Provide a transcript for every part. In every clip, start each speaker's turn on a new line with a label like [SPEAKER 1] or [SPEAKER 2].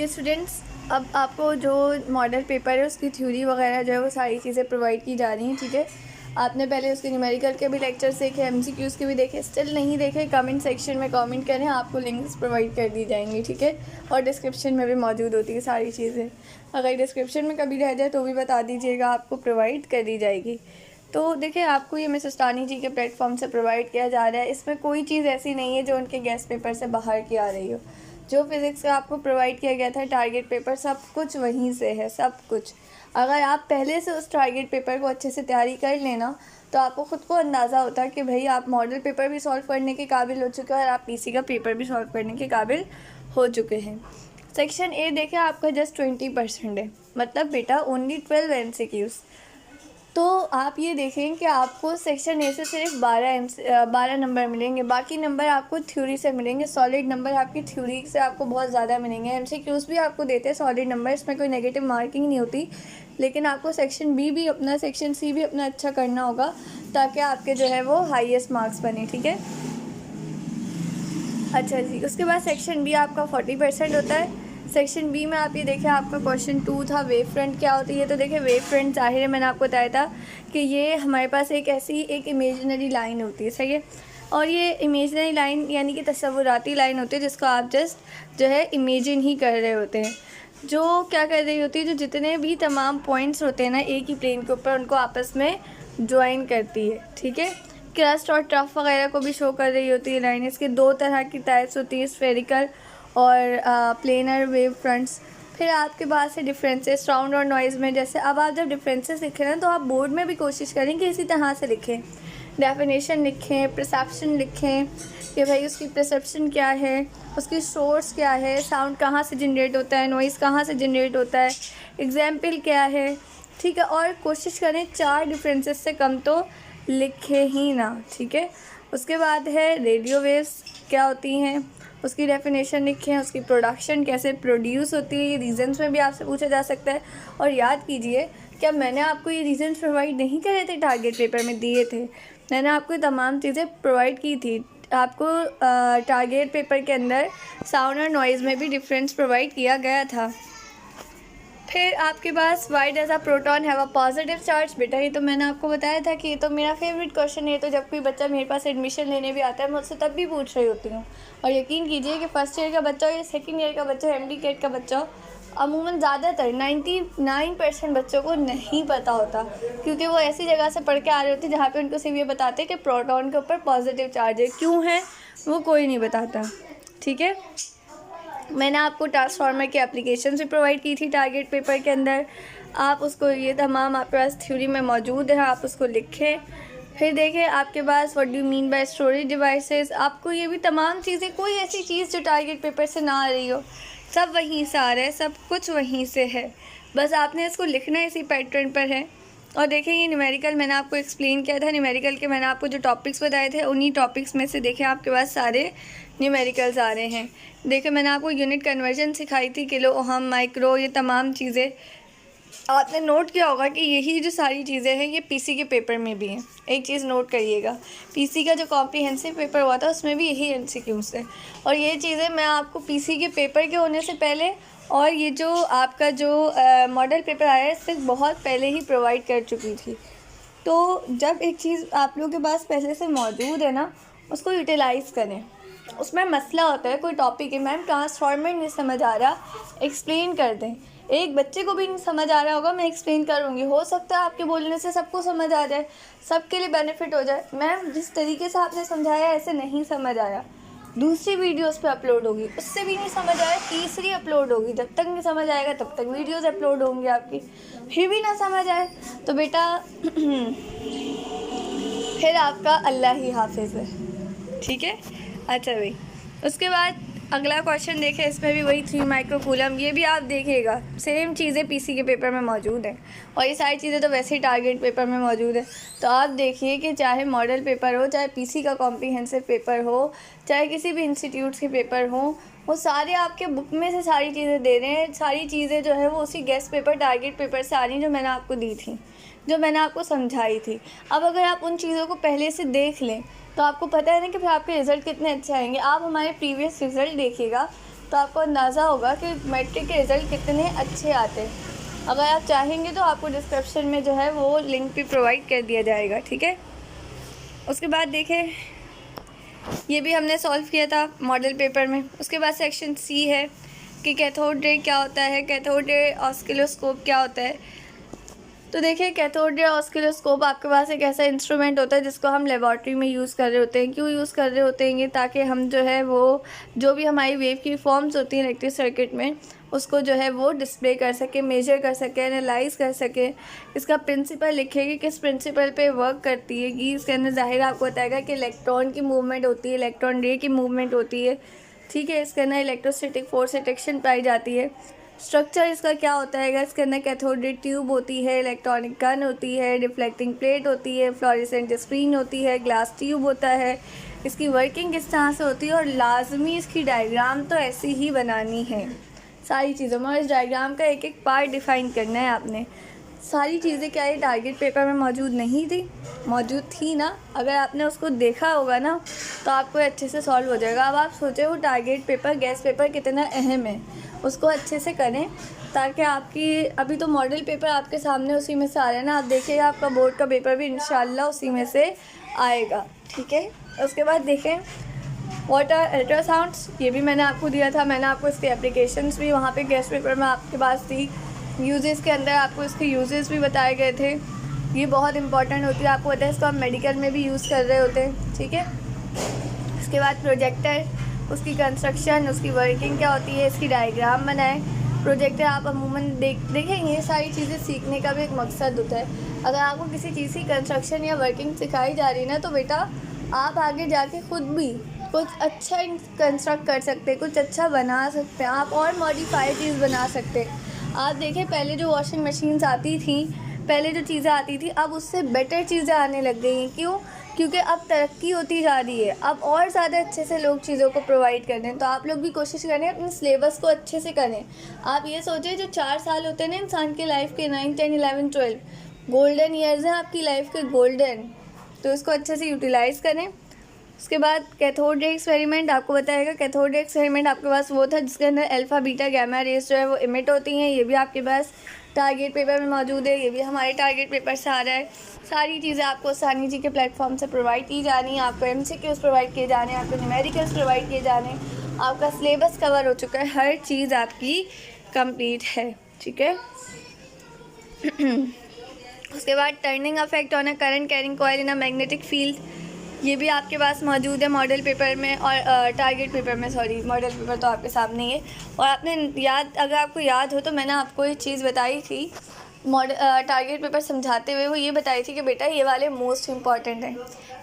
[SPEAKER 1] Okay students, अब आपको जो मॉडल पेपर है उसकी थ्योरी वगैरह जो है वो सारी चीज़ें प्रोवाइड की जा रही हैं। ठीक है, आपने पहले उसके न्यूमेरिकल के भी लेक्चर्स देखे, एमसीक्यूज़ के भी देखे, स्टिल नहीं देखे कमेंट सेक्शन में कमेंट करें, आपको लिंक्स प्रोवाइड कर दी जाएंगी। ठीक है, और डिस्क्रिप्शन में भी मौजूद होती है सारी चीज़ें। अगर डिस्क्रिप्शन में कभी रह जाए तो भी बता दीजिएगा, आपको प्रोवाइड कर दी जाएगी। तो देखिए, आपको ये मिस उस्तानी जी के प्लेटफॉर्म से प्रोवाइड किया जा रहा है। इसमें कोई चीज़ ऐसी नहीं है जो उनके गेस्ट पेपर से बाहर की आ रही हो। जो फिज़िक्स का आपको प्रोवाइड किया गया था टारगेट पेपर, सब कुछ वहीं से है, सब कुछ। अगर आप पहले से उस टारगेट पेपर को अच्छे से तैयारी कर लेना तो आपको ख़ुद को अंदाज़ा होता है कि भाई आप मॉडल पेपर भी सॉल्व करने के काबिल हो चुके हैं और आप पीसी का पेपर भी सॉल्व करने के काबिल हो चुके हैं। सेक्शन ए देखें, आपका जस्ट 20% है, मतलब बेटा ओनली 12 MCQs। तो आप ये देखें कि आपको सेक्शन ए से सिर्फ 12 नंबर मिलेंगे, बाकी नंबर आपको थ्योरी से मिलेंगे। सॉलिड नंबर आपकी थ्योरी से आपको बहुत ज़्यादा मिलेंगे। एमसीक्यूज़ भी आपको देते हैं सॉलिड नंबर, इसमें कोई नेगेटिव मार्किंग नहीं होती, लेकिन आपको सेक्शन बी भी अपना, सेक्शन सी भी अपना अच्छा करना होगा ताकि आपके जो है वो हाईएस्ट मार्क्स बने। ठीक है, अच्छा जी। उसके बाद सेक्शन बी आपका 40% होता है। सेक्शन बी में आप ये देखें, आपका क्वेश्चन 2 था वेव फ्रंट क्या होती है। तो देखिए, वेव फ्रंट ज़ाहिर है मैंने आपको बताया था कि ये हमारे पास एक ऐसी एक इमेजिनरी लाइन होती है, सही है। और ये इमेजिनरी लाइन यानी कि तस्वुराती लाइन होती है जिसको आप जस्ट जो है इमेजिन ही कर रहे होते हैं। जो क्या कर रही होती है, जो जितने भी तमाम पॉइंट्स होते हैं ना एक ही प्लेन के ऊपर, उनको आपस में ज्वाइन करती है। ठीक है, क्रस्ट और ट्रफ वगैरह को भी शो कर रही होती है लाइन। इसके 2 तरह की टाइप्स होती है, स्फेरिकल और प्लेनर वेव फ्रंट्स। फिर आपके पास है डिफरेंसेस साउंड और नॉइज़ में। जैसे अब आप जब डिफरेंसेस लिखें ना तो आप बोर्ड में भी कोशिश करें कि इसी तरह से लिखें, डेफिनेशन लिखें, परसेप्शन लिखें कि भाई उसकी परसेप्शन क्या है, उसकी सोर्स क्या है, साउंड कहाँ से जनरेट होता है, नॉइज़ कहाँ से जनरेट होता है, एग्जाम्पल क्या है। ठीक है, और कोशिश करें 4 डिफरेंसेस से कम तो लिखे ही ना। ठीक है, उसके बाद है रेडियो वेव्स क्या होती हैं, उसकी डेफिनेशन लिखें, उसकी प्रोडक्शन कैसे प्रोड्यूस होती है, ये रीजंस में भी आपसे पूछा जा सकता है। और याद कीजिए, क्या मैंने आपको ये रीजंस प्रोवाइड नहीं करे थे, टारगेट पेपर में दिए थे। मैंने आपको तमाम चीज़ें प्रोवाइड की थी। आपको टारगेट पेपर के अंदर साउंड और नॉइज़ में भी डिफरेंस प्रोवाइड किया गया था। फिर आपके पास why does a proton have a positive charge. बेटा ये तो मैंने आपको बताया था कि ये तो मेरा फेवरेट क्वेश्चन है। तो जब कोई बच्चा मेरे पास एडमिशन लेने भी आता है मैं उससे तब भी पूछ रही होती हूँ। और यकीन कीजिए कि फर्स्ट ईयर का बच्चा हो या सेकेंड ईयर का बच्चा, MD कैट का बच्चा हो, अमूमन ज़्यादातर 99% बच्चों को नहीं पता होता, क्योंकि वो ऐसी जगह से पढ़ के आ रहे होते हैं जहाँ पे उनको सिर्फ ये बताते हैं कि प्रोटॉन के ऊपर पॉजिटिव चार्ज है। क्यों है वो कोई नहीं बताता। ठीक है, मैंने आपको ट्रांसफार्मर की एप्लीकेशन भी प्रोवाइड की थी टारगेट पेपर के अंदर। आप उसको, ये तमाम आपके पास थ्योरी में मौजूद है, आप उसको लिखें। फिर देखें आपके पास what do mean by storage devices. आपको ये भी तमाम चीज़ें, कोई ऐसी चीज़ जो टारगेट पेपर से ना आ रही हो, सब वहीं से आ रहा है, सब कुछ वहीं से है, बस आपने इसको लिखना इसी पैटर्न पर है। और देखें, ये न्यूमेरिकल मैंने आपको एक्सप्लेन किया था। न्यूमेरिकल के मैंने आपको जो टॉपिक्स बताए थे उन्हीं टॉपिक्स में से देखें आपके पास सारे न्यूमेरिकल्स आ रहे हैं। देखिए, मैंने आपको यूनिट कन्वर्जन सिखाई थी, किलो, ओहम, माइक्रो, ये तमाम चीज़ें आपने नोट किया होगा कि यही जो सारी चीज़ें हैं ये पीसी के पेपर में भी हैं। एक चीज़ नोट करिएगा, पीसी का जो कॉम्प्रिहेंसिव पेपर हुआ था उसमें भी यही MCQs है। और ये चीज़ें मैं आपको पीसी के पेपर के होने से पहले और ये जो आपका जो मॉडल पेपर आया है इससे बहुत पहले ही प्रोवाइड कर चुकी थी। तो जब एक चीज़ आप लोगों के पास पहले से मौजूद है ना, उसको यूटिलाइज़ करें। उसमें मसला होता है, कोई टॉपिक है, मैम ट्रांसफार्मर नहीं समझ आ रहा, एक्सप्लेन कर दें। एक बच्चे को भी नहीं समझ आ रहा होगा, मैं एक्सप्लेन करूँगी, हो सकता है आपके बोलने से सबको समझ आ जाए, सबके लिए बेनिफिट हो जाए। मैम जिस तरीके से आपने समझाया ऐसे नहीं समझ आया, दूसरी वीडियोस पे अपलोड होगी, उससे भी नहीं समझ आया, तीसरी अपलोड होगी, जब तक नहीं समझ आएगा तब तक वीडियोस अपलोड होंगी आपकी, फिर भी ना समझ आए तो बेटा फिर आपका अल्लाह ही हाफिज़ है। ठीक है, अच्छा भाई, उसके बाद अगला क्वेश्चन देखें, इसमें भी वही 3 माइक्रोकूलम, ये भी आप देखिएगा सेम चीज़ें पीसी के पेपर में मौजूद हैं। और ये सारी चीज़ें तो वैसे ही टारगेट पेपर में मौजूद है। तो आप देखिए कि चाहे मॉडल पेपर हो, चाहे पीसी का कॉम्प्रिहेंसिव पेपर हो, चाहे किसी भी इंस्टीट्यूट के पेपर हो, वो सारे आपके बुक में से सारी चीज़ें दे रहे हैं। सारी चीज़ें जो है वो उसी गेस्ट पेपर, टारगेट पेपर से आ रही हैं जो मैंने आपको दी थी, जो मैंने आपको समझाई थी। अब अगर आप उन चीज़ों को पहले से देख लें तो आपको पता है ना कि फिर आपके रिज़ल्ट कितने अच्छे आएंगे। आप हमारे प्रीवियस रिज़ल्ट देखिएगा तो आपको अंदाज़ा होगा कि मैट्रिक के रिज़ल्ट कितने अच्छे आते हैं। अगर आप चाहेंगे तो आपको डिस्क्रिप्शन में जो है वो लिंक भी प्रोवाइड कर दिया जाएगा, ठीक है। उसके बाद देखें, ये भी हमने सॉल्व किया था मॉडल पेपर में। उसके बाद सेक्शन सी है कि कैथोड रे क्या होता है, कैथोड रे ऑस्किलोस्कोप क्या होता है। तो देखिए, कैथोड रे ऑस्किलोस्कोप आपके पास एक ऐसा इंस्ट्रूमेंट होता है जिसको हम लेबॉर्ट्री में यूज़ कर रहे होते हैं। क्यों यूज़ कर रहे होते हैं? ताकि हम जो है वो जो भी हमारी वेव की फॉर्म्स होती हैं इलेक्ट्रिक सर्किट में, उसको जो है वो डिस्प्ले कर सके, मेजर कर सके, एनालाइज कर सके। इसका प्रिंसिपल लिखे कि किस प्रिंसिपल पे वर्क करती है। कि इसके अंदर ज़ाहिर आपको बताएगा कि इलेक्ट्रॉन की मूवमेंट होती है, इलेक्ट्रॉन रे की मूवमेंट होती है, ठीक है। इसके अंदर इलेक्ट्रोस्टैटिक फोर्स अट्रैक्शन पाई जाती है। स्ट्रक्चर इसका क्या होता है? इसके अंदर कैथोड रे ट्यूब होती है, इलेक्ट्रॉनिक गन होती है, डिफ्लेक्टिंग प्लेट होती है, फ्लोरेसेंट स्क्रीन होती है, ग्लास ट्यूब होता है। इसकी वर्किंग किस तरह से होती है और लाजमी इसकी डायग्राम तो ऐसी ही बनानी है सारी चीज़ों में। और इस डायग्राम का एक एक पार्ट डिफ़ाइन करना है आपने। सारी चीज़ें क्या ये टारगेट पेपर में मौजूद नहीं थी? मौजूद थी ना। अगर आपने उसको देखा होगा ना तो आपको अच्छे से सॉल्व हो जाएगा। अब आप सोचें वो टारगेट पेपर, गैस पेपर कितना अहम है, उसको अच्छे से करें ताकि आपकी अभी तो मॉडल पेपर आपके सामने उसी में से आ रहा है ना। आप देखिएगा आपका बोर्ड का पेपर भी इंशाल्लाह उसी में से आएगा, ठीक है। उसके बाद देखें वाटर अल्ट्रासाउंड्स, ये भी मैंने आपको दिया था। मैंने आपको इसके एप्लीकेशंस भी वहाँ पे गेस्ट पेपर में आपके पास थी। यूजेस के अंदर आपको इसके यूजेस भी बताए गए थे। ये बहुत इंपॉर्टेंट होती है, आपको पता है इसको हम मेडिकल में भी यूज़ कर रहे होते हैं, ठीक है। इसके बाद प्रोजेक्टर, उसकी कंस्ट्रक्शन, उसकी वर्किंग क्या होती है, इसकी डायग्राम बनाएं। प्रोजेक्टर आप अमूमन देखें, ये सारी चीज़ें सीखने का भी एक मकसद होता है। अगर आपको किसी चीज़ की कंस्ट्रक्शन या वर्किंग सिखाई जा रही है ना, तो बेटा आप आगे जाके खुद भी कुछ अच्छा कंस्ट्रक्ट कर सकते हैं, कुछ अच्छा बना सकते हैं आप, और मॉडिफाई चीज़ बना सकते हैं। आप देखें पहले जो वॉशिंग मशीन्स आती थी, पहले जो चीज़ें आती थी, अब उससे बेटर चीज़ें आने लग गई हैं। क्यों? क्योंकि अब तरक्की होती जा रही है, अब और ज़्यादा अच्छे से लोग चीज़ों को प्रोवाइड कर दें। तो आप लोग भी कोशिश करें अपने सिलेबस को अच्छे से करें। आप ये सोचें जो 4 साल होते हैं ना इंसान के लाइफ के, 9, 10, 11, 12 गोल्डन ईयर्स हैं आपकी लाइफ के, गोल्डन। तो इसको अच्छे से यूटिलाइज़ करें। उसके बाद कैथोड रे एक्सपेरिमेंट आपको बताएगा। कैथोड रे एक्सपेरिमेंट आपके पास वो था जिसके अंदर अल्फ़ा बीटा गैमा रेस जो है वो इमिट होती हैं। ये भी आपके पास टारगेट पेपर में मौजूद है, ये भी हमारे टारगेट पेपर से आ रहा है। सारी चीज़ें आपको सानी जी के प्लेटफॉर्म से प्रोवाइड की जानी है। आपको MCQs प्रोवाइड किए जाने हैं, आपको न्यूमेरिकल्स प्रोवाइड किए जाने हैं। आपका सिलेबस कवर हो चुका है, हर चीज़ आपकी कंप्लीट है, ठीक है। उसके बाद turning affect on a current carrying coil in a magnetic field, ये भी आपके पास मौजूद है मॉडल पेपर में और टारगेट पेपर में। सॉरी, मॉडल पेपर तो आपके सामने ही है। और आपने अगर आपको याद हो तो मैंने आपको एक चीज़ बताई थी टारगेट पेपर समझाते हुए, वो ये बताई थी कि बेटा ये वाले मोस्ट इम्पॉर्टेंट हैं,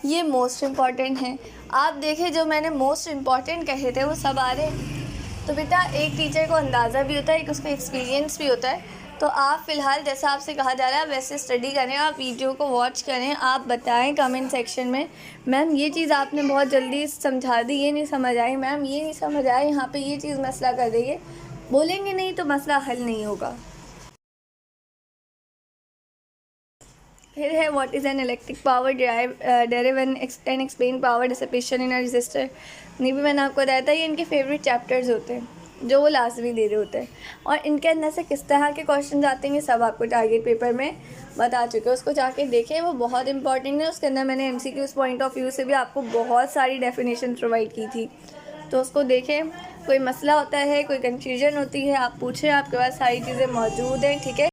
[SPEAKER 1] ये मोस्ट इम्पॉर्टेंट हैं। आप देखें जो मैंने मोस्ट इम्पॉर्टेंट कहे थे वो सब आ रहे हैं। तो बेटा एक टीचर को अंदाज़ा भी होता है, एक उसका एक्सपीरियंस भी होता है। तो आप फ़िलहाल जैसा आपसे कहा जा रहा है वैसे स्टडी करें, आप वीडियो को वॉच करें, आप बताएं कमेंट सेक्शन में मैम ये चीज़ आपने बहुत जल्दी समझा दी, ये नहीं समझ आई मैम, ये नहीं समझ आई, यहाँ पे ये चीज़ मसला कर रही है। बोलेंगे नहीं तो मसला हल नहीं होगा। फिर है what is an electric power derive and explain power dissipation in a resistor. नहीं भी मैंने आपको बताया था ये इनके फेवरेट चैप्टर्स होते हैं जो वो लाजमी दे रहे होते हैं, और इनके अंदर से किस तरह के क्वेश्चन आते हैं सब आपको टारगेट पेपर में बता चुके हैं। उसको जाके देखें, वो बहुत इंपॉर्टेंट है। उसके अंदर मैंने MCQs पॉइंट ऑफ व्यू से भी आपको बहुत सारी डेफिनेशन प्रोवाइड की थी, तो उसको देखें। कोई मसला होता है, कोई कन्फ्यूजन होती है, आप पूछें, आपके पास सारी चीज़ें मौजूद हैं, ठीक है।